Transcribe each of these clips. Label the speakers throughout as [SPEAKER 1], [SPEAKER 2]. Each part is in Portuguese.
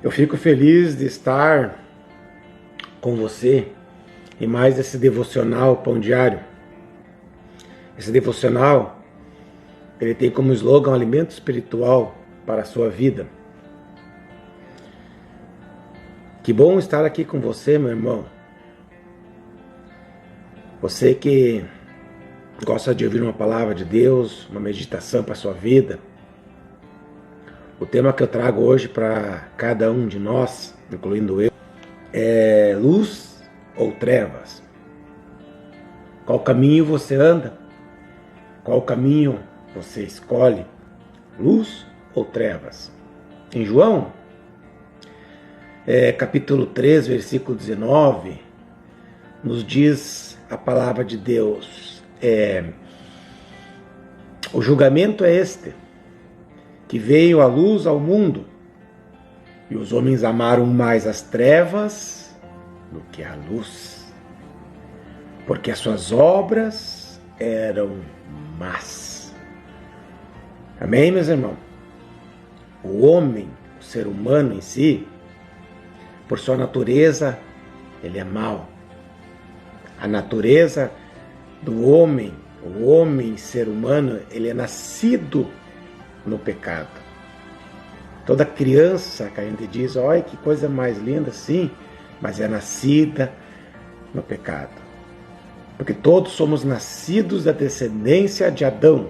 [SPEAKER 1] Eu fico feliz de estar com você em mais esse devocional Pão Diário. Esse devocional, ele tem como slogan alimento espiritual para a sua vida. Que bom estar aqui com você, meu irmão. Você que gosta de ouvir uma palavra de Deus, uma meditação para a sua vida. O tema que eu trago hoje para cada um de nós, incluindo eu, é luz ou trevas. Qual caminho você anda? Qual caminho você escolhe? Luz ou trevas? Em João, capítulo 3, versículo 19, nos diz a palavra de Deus. O julgamento é este, que veio a luz ao mundo, e os homens amaram mais as trevas do que a luz, porque as suas obras eram más. Amém, meus irmãos? O homem, o ser humano em si, por sua natureza, ele é mau. A natureza do homem, o homem, ser humano, ele é nascido no pecado. Toda criança que a gente diz, olha que coisa mais linda, sim, mas é nascida no pecado. Porque todos somos nascidos da descendência de Adão.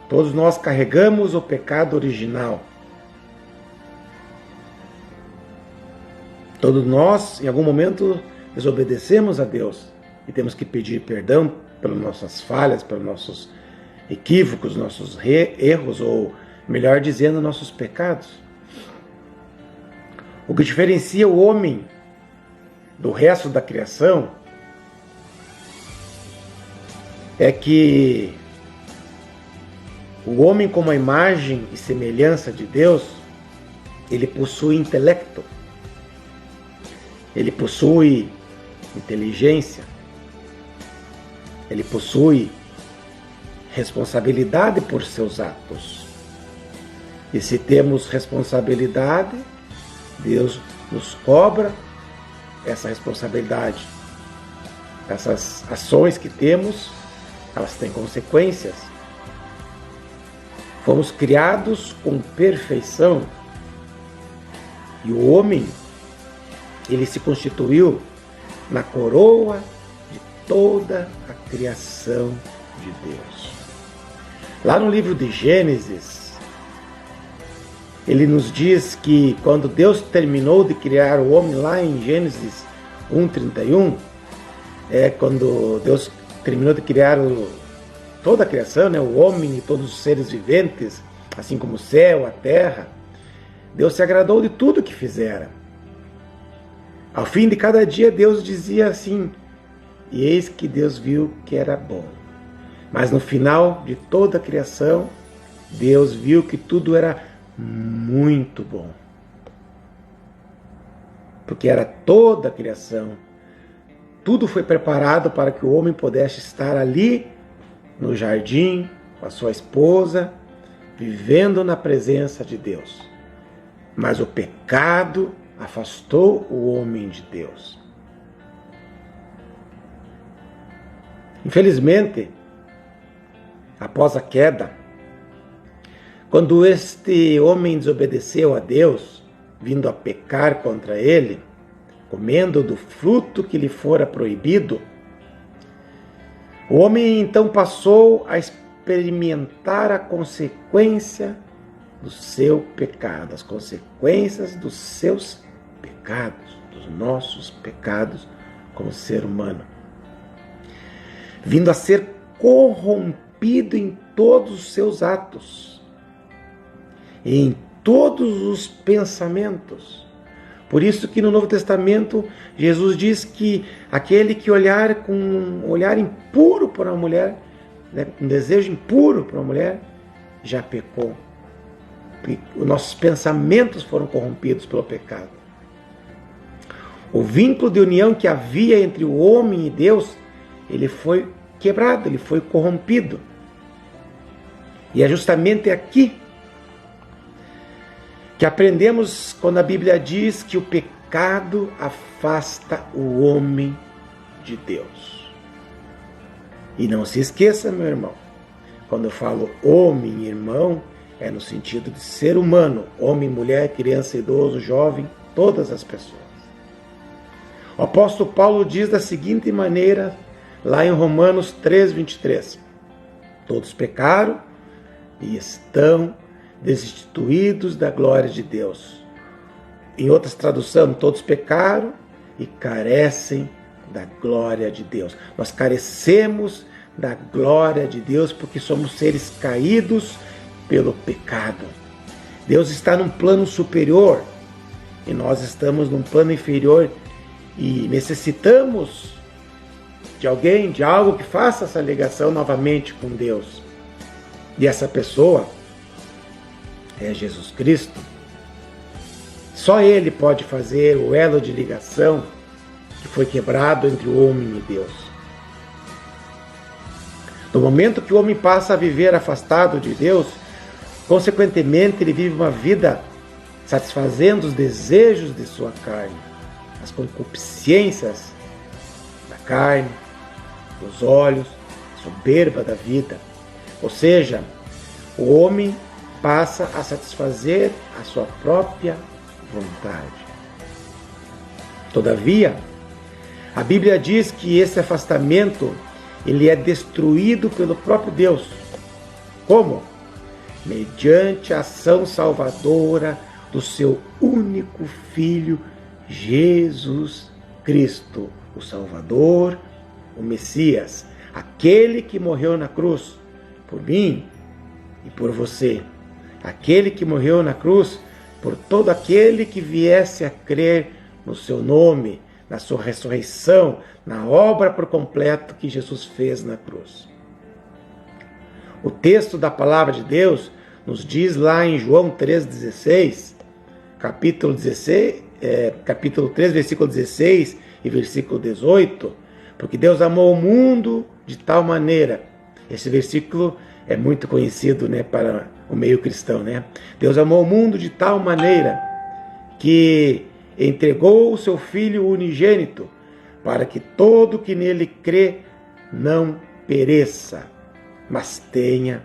[SPEAKER 1] Todos nós carregamos o pecado original. Todos nós, em algum momento, desobedecemos a Deus e temos que pedir perdão pelas nossas falhas, pelos nossos equívocos, nossos erros, ou melhor dizendo, nossos pecados. O que diferencia o homem do resto da criação é que o homem, como a imagem e semelhança de Deus, ele possui intelecto, ele possui inteligência, ele possui responsabilidade por seus atos. E se temos responsabilidade, Deus nos cobra essa responsabilidade. Essas ações que temos, elas têm consequências. Fomos criados com perfeição. E o homem, ele se constituiu na coroa de toda a criação de Deus. Lá no livro de Gênesis, ele nos diz que quando Deus terminou de criar o homem, lá em Gênesis 1:31, quando Deus terminou de criar toda a criação, o homem e todos os seres viventes, assim como o céu, a terra, Deus se agradou de tudo que fizera. Ao fim de cada dia, Deus dizia assim, e eis que Deus viu que era bom. Mas no final de toda a criação, Deus viu que tudo era muito bom. Porque era toda a criação. Tudo foi preparado para que o homem pudesse estar ali no jardim com a sua esposa, vivendo na presença de Deus. Mas o pecado afastou o homem de Deus. Infelizmente, após a queda, quando este homem desobedeceu a Deus, vindo a pecar contra ele, comendo do fruto que lhe fora proibido, o homem então passou a experimentar a consequência do seu pecado, as consequências dos seus pecados, dos nossos pecados como ser humano, vindo a ser corrompido em todos os seus atos, em todos os pensamentos. Por isso que no Novo Testamento Jesus diz que aquele que olhar com um olhar impuro para uma mulher, um desejo impuro para uma mulher, já pecou. Os nossos pensamentos foram corrompidos pelo pecado. O vínculo de união que havia entre o homem e Deus, ele foi quebrado, ele foi corrompido. E é justamente aqui que aprendemos quando a Bíblia diz que o pecado afasta o homem de Deus. E não se esqueça, meu irmão, quando eu falo homem e irmão, é no sentido de ser humano, homem, mulher, criança, idoso, jovem, todas as pessoas. O apóstolo Paulo diz da seguinte maneira, lá em Romanos 3:23, todos pecaram e estão destituídos da glória de Deus. Em outras traduções, todos pecaram e carecem da glória de Deus. Nós carecemos da glória de Deus porque somos seres caídos pelo pecado. Deus está num plano superior e nós estamos num plano inferior e necessitamos de alguém, de algo que faça essa ligação novamente com Deus. E essa pessoa é Jesus Cristo. Só Ele pode fazer o elo de ligação que foi quebrado entre o homem e Deus. No momento que o homem passa a viver afastado de Deus, consequentemente ele vive uma vida satisfazendo os desejos de sua carne, as concupiscências da carne, dos olhos, a soberba da vida. Ou seja, o homem passa a satisfazer a sua própria vontade. Todavia, a Bíblia diz que esse afastamento ele é destruído pelo próprio Deus. Como? Mediante a ação salvadora do seu único Filho, Jesus Cristo, o Salvador, o Messias, aquele que morreu na cruz por mim e por você, aquele que morreu na cruz por todo aquele que viesse a crer no seu nome, na sua ressurreição, na obra por completo que Jesus fez na cruz. O texto da palavra de Deus nos diz lá em João 3,16, capítulo 3, versículo 16 e versículo 18, porque Deus amou o mundo de tal maneira. Esse versículo é muito conhecido, para o meio cristão, Deus amou o mundo de tal maneira que entregou o seu Filho unigênito para que todo que nele crê não pereça, mas tenha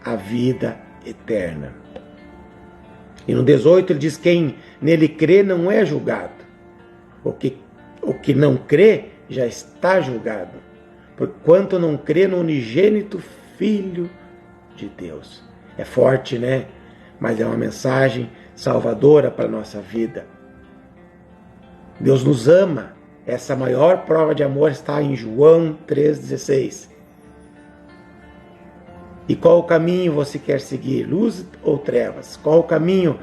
[SPEAKER 1] a vida eterna. E no 18 ele diz: quem nele crê não é julgado. O que não crê já está julgado, porquanto não crê no unigênito Filho de Deus. É forte, Mas é uma mensagem salvadora para a nossa vida. Deus nos ama. Essa maior prova de amor está em João 3,16. E qual o caminho você quer seguir? Luz ou trevas? Qual o caminho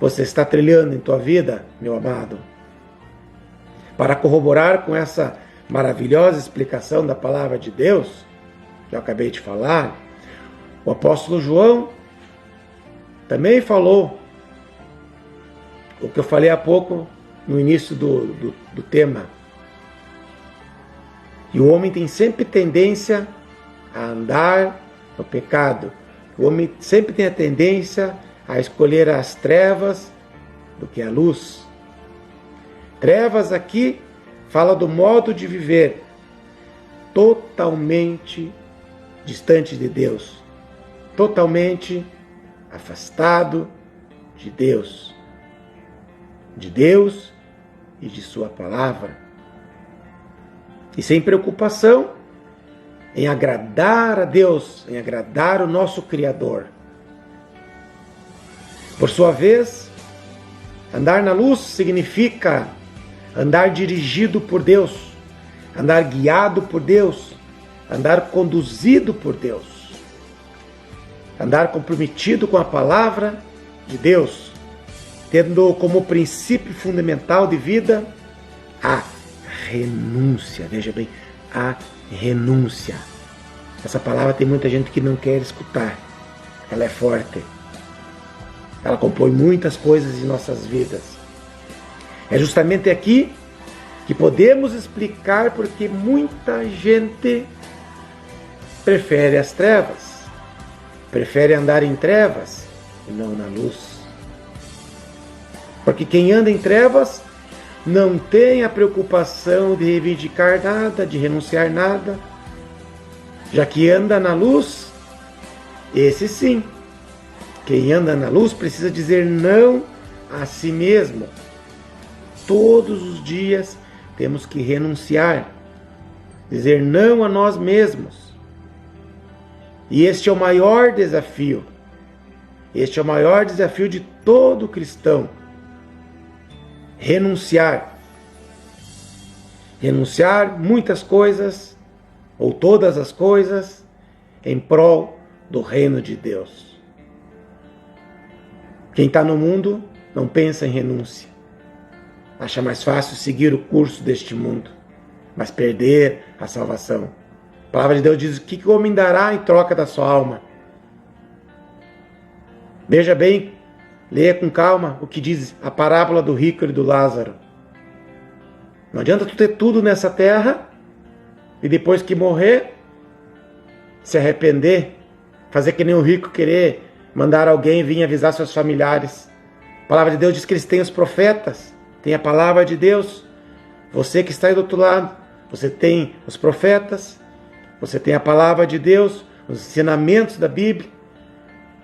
[SPEAKER 1] você está trilhando em tua vida, meu amado? Para corroborar com essa maravilhosa explicação da palavra de Deus, que eu acabei de falar, o apóstolo João também falou o que eu falei há pouco no início do tema. E o homem tem sempre tendência a andar no pecado. O homem sempre tem a tendência a escolher as trevas do que a luz. Trevas aqui fala do modo de viver totalmente distante de Deus, totalmente afastado de Deus e de sua palavra, e sem preocupação em agradar a Deus, em agradar o nosso Criador. Por sua vez, andar na luz significa andar dirigido por Deus, andar guiado por Deus, andar conduzido por Deus, andar comprometido com a palavra de Deus, tendo como princípio fundamental de vida a renúncia. Veja bem, a renúncia. Essa palavra tem muita gente que não quer escutar. Ela é forte. Ela compõe muitas coisas em nossas vidas. É justamente aqui que podemos explicar porque muita gente prefere as trevas, prefere andar em trevas e não na luz. Porque quem anda em trevas não tem a preocupação de reivindicar nada, de renunciar nada. Já que anda na luz, esse sim. Quem anda na luz precisa dizer não a si mesmo. Todos os dias temos que renunciar, dizer não a nós mesmos. E este é o maior desafio. Este é o maior desafio de todo cristão. Renunciar. Renunciar muitas coisas, ou todas as coisas, em prol do reino de Deus. Quem está no mundo não pensa em renúncia. Acha mais fácil seguir o curso deste mundo, mas perder a salvação. A palavra de Deus diz: o que o homem dará em troca da sua alma? Veja bem, leia com calma o que diz a parábola do rico e do Lázaro. Não adianta tu ter tudo nessa terra e depois que morrer, se arrepender, fazer que nem o rico querer mandar alguém vir avisar seus familiares. A palavra de Deus diz que eles têm os profetas, tem a palavra de Deus. Você que está aí do outro lado, você tem os profetas, você tem a palavra de Deus, os ensinamentos da Bíblia,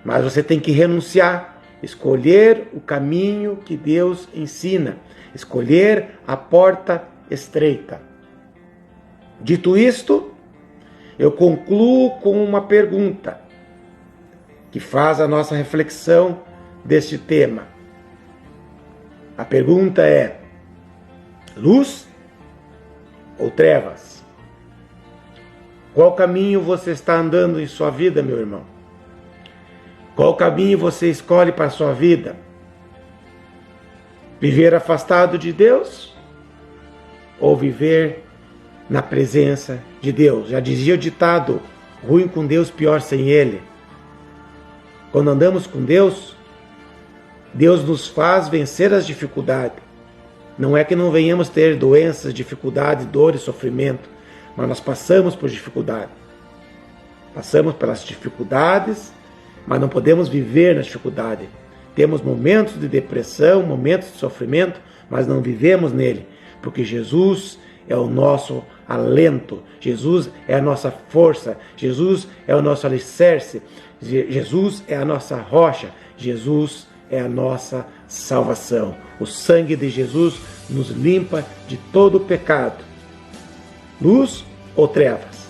[SPEAKER 1] mas você tem que renunciar, escolher o caminho que Deus ensina, escolher a porta estreita. Dito isto, eu concluo com uma pergunta que faz a nossa reflexão deste tema. A pergunta é: luz ou trevas? Qual caminho você está andando em sua vida, meu irmão? Qual caminho você escolhe para a sua vida? Viver afastado de Deus ou viver na presença de Deus? Já dizia o ditado: ruim com Deus, pior sem Ele. Quando andamos com Deus, Deus nos faz vencer as dificuldades. Não é que não venhamos ter doenças, dificuldades, dores, sofrimento, mas nós passamos por dificuldade. Passamos pelas dificuldades, mas não podemos viver na dificuldade. Temos momentos de depressão, momentos de sofrimento, mas não vivemos nele, porque Jesus é o nosso alento, Jesus é a nossa força, Jesus é o nosso alicerce, Jesus é a nossa rocha, Jesus é a nossa salvação. O sangue de Jesus nos limpa de todo o pecado. Luz ou trevas?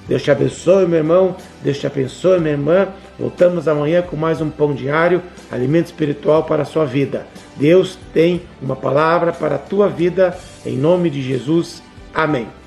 [SPEAKER 1] Deus te abençoe, meu irmão. Deus te abençoe, minha irmã. Voltamos amanhã com mais um pão diário, alimento espiritual para a sua vida. Deus tem uma palavra para a tua vida, em nome de Jesus. Amém.